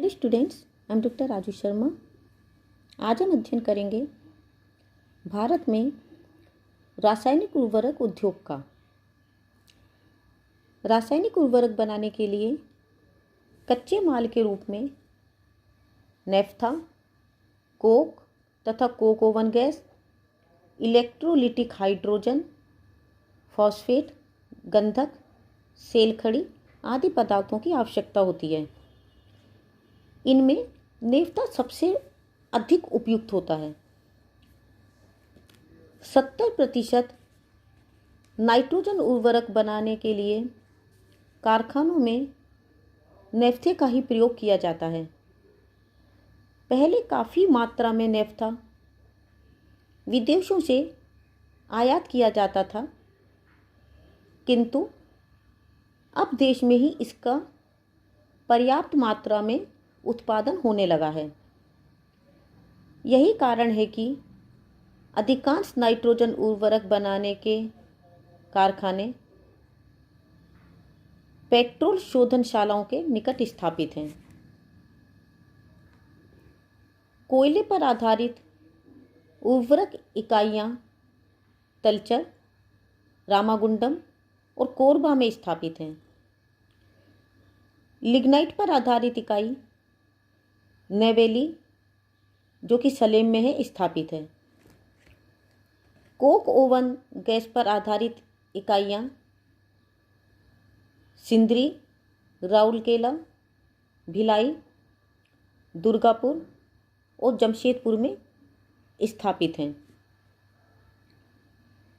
Hello students, I am doctor Raju Sharma. आज हम अध्ययन करेंगे भारत में रासायनिक उर्वरक उद्योग का। रासायनिक उर्वरक बनाने के लिए कच्चे माल के रूप में नेफ्था, कोक तथा Coke oven gas, electrolytic hydrogen, phosphate, गंधक, सेल खड़ी आदि पदार्थों की आवश्यकता होती है। इनमें नेफ्था सबसे अधिक उपयुक्त होता है। 70% नाइट्रोजन उर्वरक बनाने के लिए कारखानों में नेफ्थे का ही प्रयोग किया जाता है। पहले काफ़ी मात्रा में नेफ्था विदेशों से आयात किया जाता था, किंतु अब देश में ही इसका पर्याप्त मात्रा में उत्पादन होने लगा है। यही कारण है कि अधिकांश नाइट्रोजन उर्वरक बनाने के कारखाने पेट्रोल शोधनशालाओं के निकट स्थापित हैं। कोयले पर आधारित उर्वरक इकाइयाँ तलचर, रामागुंडम और कोरबा में स्थापित हैं। लिग्नाइट पर आधारित इकाई नेवेली, जो कि सलेम में है, स्थापित है। कोक ओवन गैस पर आधारित इकाइयाँ सिंदरी, राउरकेला, भिलाई, दुर्गापुर और जमशेदपुर में स्थापित हैं।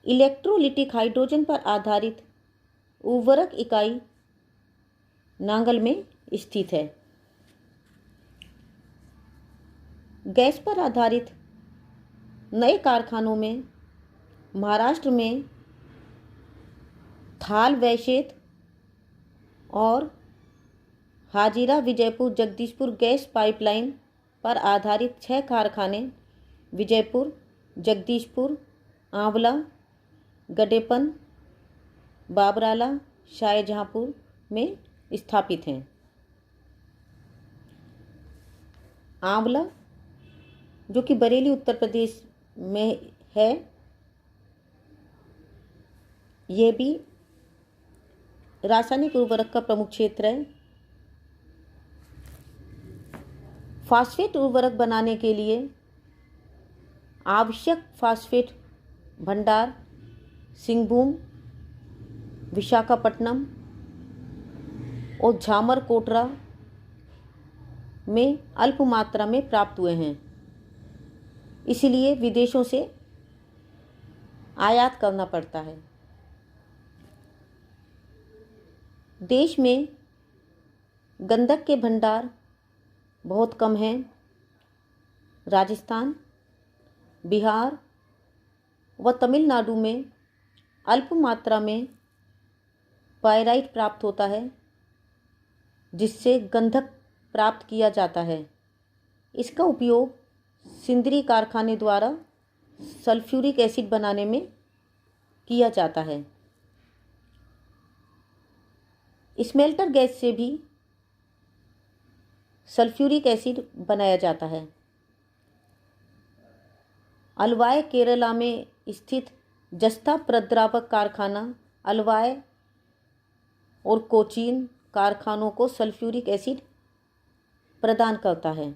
इलेक्ट्रोलिटिक हाइड्रोजन पर आधारित उर्वरक इकाई नांगल में स्थित है। गैस पर आधारित नए कारखानों में महाराष्ट्र में थाल वैशेत और हाजीरा विजयपुर जगदीशपुर गैस पाइपलाइन पर आधारित 6 कारखाने विजयपुर, जगदीशपुर, आंवला, गडेपन, बाबराला, शाहजहांपुर में स्थापित हैं। आंवला, जो कि बरेली उत्तर प्रदेश में है, यह भी रासायनिक उर्वरक का प्रमुख क्षेत्र है। फास्फेट उर्वरक बनाने के लिए आवश्यक फास्फेट भंडार सिंहभूम, विशाखापट्टनम और झामर कोटरा में अल्प मात्रा में प्राप्त हुए हैं, इसलिए विदेशों से आयात करना पड़ता है। देश में गंधक के भंडार बहुत कम हैं। राजस्थान, बिहार व तमिलनाडु में अल्प मात्रा में पायराइट प्राप्त होता है, जिससे गंधक प्राप्त किया जाता है। इसका उपयोग सिंदरी कारखाने द्वारा सल्फ्यूरिक एसिड बनाने में किया जाता है। स्मेल्टर गैस से भी सल्फ्यूरिक एसिड बनाया जाता है। अलवाय केरला में स्थित जस्ता प्रद्रावक कारखाना अलवाय और कोचीन कारखानों को सल्फ्यूरिक एसिड प्रदान करता है।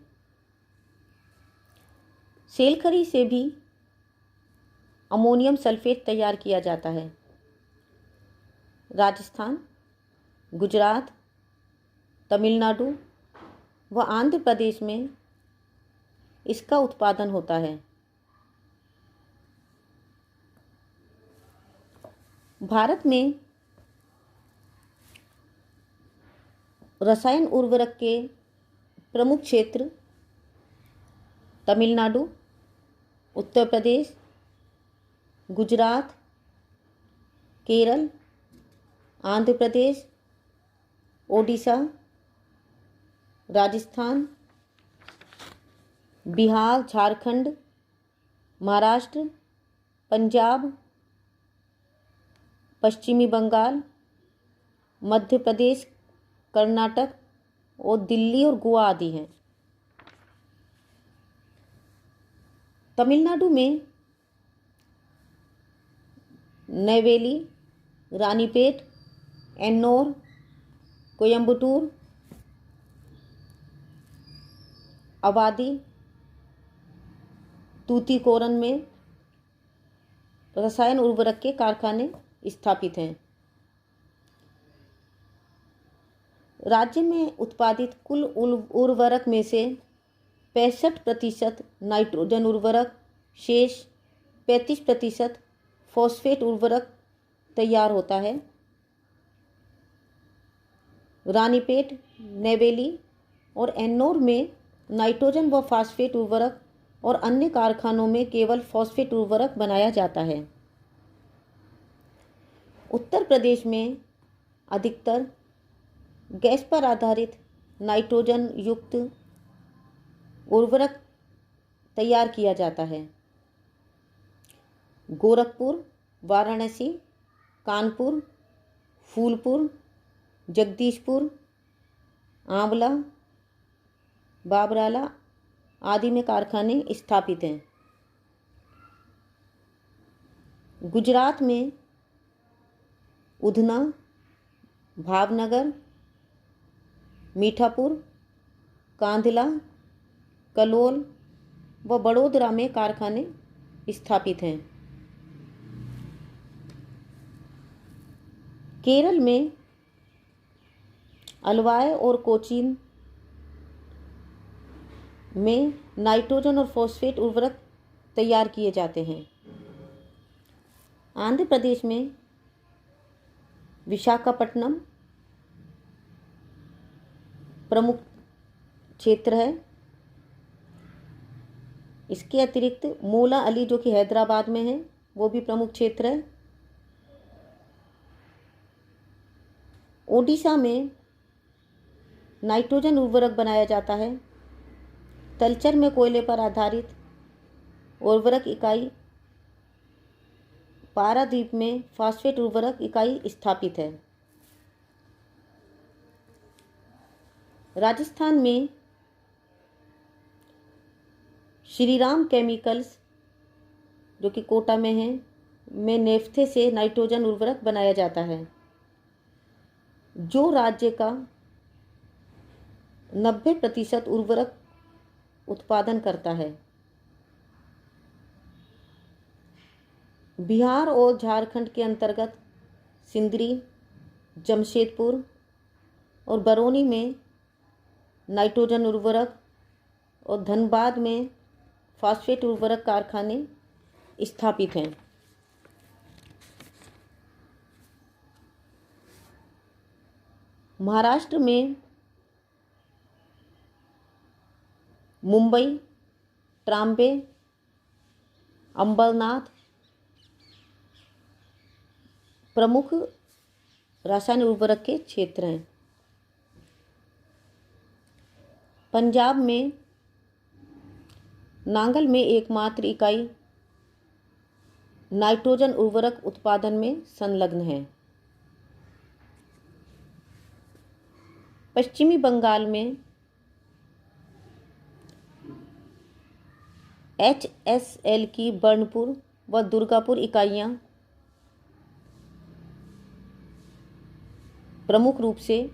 सेलखरी से भी अमोनियम सल्फेट तैयार किया जाता है। राजस्थान, गुजरात, तमिलनाडु व आंध्र प्रदेश में इसका उत्पादन होता है। भारत में रसायन उर्वरक के प्रमुख क्षेत्र तमिलनाडु, उत्तर प्रदेश, गुजरात, केरल, आंध्र प्रदेश, ओडिशा, राजस्थान, बिहार, झारखंड, महाराष्ट्र, पंजाब, पश्चिमी बंगाल, मध्य प्रदेश, कर्नाटक, और दिल्ली और गोवा आदि हैं। तमिलनाडु में नेवेली, रानीपेट, एन्नोर, कोयम्बटूर, अवादी, तूतीकोरन में रसायन उर्वरक के कारखाने स्थापित हैं। राज्य में उत्पादित कुल उर्वरक में से 65% नाइट्रोजन उर्वरक, शेष 35% फॉस्फेट उर्वरक तैयार होता है। रानीपेट, नेवेली और एन्नोर में नाइट्रोजन व फॉस्फेट उर्वरक और अन्य कारखानों में केवल फॉस्फेट उर्वरक बनाया जाता है। उत्तर प्रदेश में अधिकतर गैस पर आधारित नाइट्रोजन युक्त उर्वरक तैयार किया जाता है। गोरखपुर, वाराणसी, कानपुर, फूलपुर, जगदीशपुर, आंवला, बाबराला आदि में कारखाने स्थापित हैं। गुजरात में उधना, भावनगर, मीठापुर, कांधला, कलोल व बड़ोदरा में कारखाने स्थापित हैं। केरल में अलवाय और कोचीन में नाइट्रोजन और फॉस्फेट उर्वरक तैयार किए जाते हैं। आंध्र प्रदेश में विशाखापट्टनम प्रमुख क्षेत्र है। इसके अतिरिक्त मोला अली जो कि हैदराबाद में है वो भी प्रमुख क्षेत्र है। ओडिशा में नाइट्रोजन उर्वरक बनाया जाता है। तलचर में कोयले पर आधारित उर्वरक इकाई, पारादीप में फॉस्फेट उर्वरक इकाई स्थापित है। राजस्थान में श्रीराम केमिकल्स जो कि कोटा में है में नेफ्थे से नाइट्रोजन उर्वरक बनाया जाता है, जो राज्य का 90% उर्वरक उत्पादन करता है। बिहार और झारखंड के अंतर्गत सिंदरी, जमशेदपुर और बरौनी में नाइट्रोजन उर्वरक और धनबाद में फॉस्फेट उर्वरक कारखाने स्थापित हैं। महाराष्ट्र में मुंबई, ट्राम्बे, अंबरनाथ प्रमुख रासायनिक उर्वरक के क्षेत्र हैं। पंजाब में नांगल में एकमात्र इकाई नाइट्रोजन उर्वरक उत्पादन में संलग्न है। पश्चिमी बंगाल में HSL की बर्नपुर व दुर्गापुर इकाइयाँ प्रमुख रूप से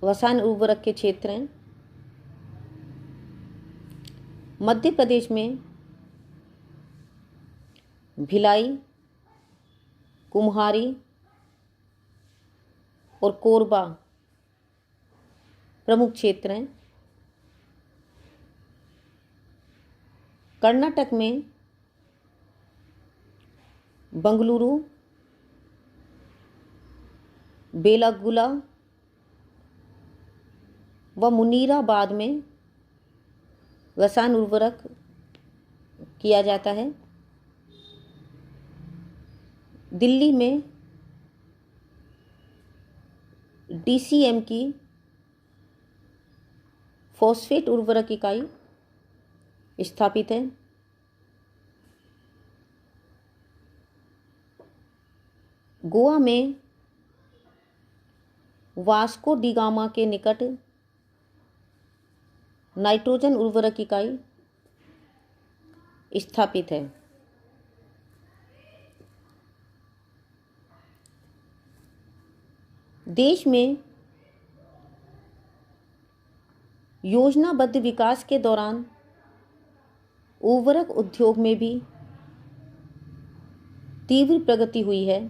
रसायन उर्वरक के क्षेत्र हैं। मध्य प्रदेश में भिलाई, कुम्हारी और कोरबा प्रमुख क्षेत्र हैं। कर्नाटक में बंगलुरु, बेलागुला व मुनीराबाद में रसायन उर्वरक किया जाता है। दिल्ली में DCM की फॉस्फेट उर्वरक इकाई स्थापित है। गोवा में वास्को डी गामा के निकट नाइट्रोजन उर्वरक इकाई स्थापित है? देश में योजनाबद्ध विकास के दौरान उर्वरक उद्योग में भी तीव्र प्रगति हुई है।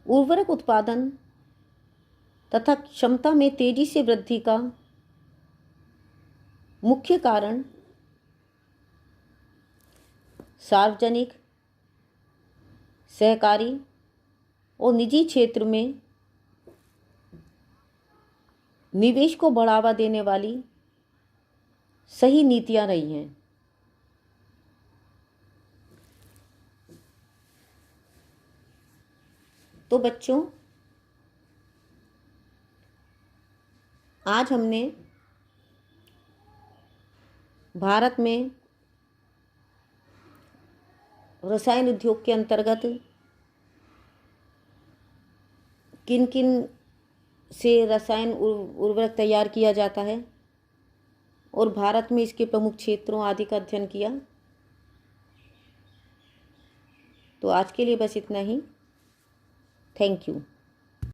उर्वरक उत्पादन तथा क्षमता में तेजी से वृद्धि का मुख्य कारण सार्वजनिक, सहकारी और निजी क्षेत्र में निवेश को बढ़ावा देने वाली सही नीतियां रही हैं। तो बच्चों, आज हमने भारत में रसायन उद्योग के अंतर्गत किन किन से रसायन उर्वरक तैयार किया जाता है और भारत में इसके प्रमुख क्षेत्रों आदि का अध्ययन किया। तो आज के लिए बस इतना ही। Thank you.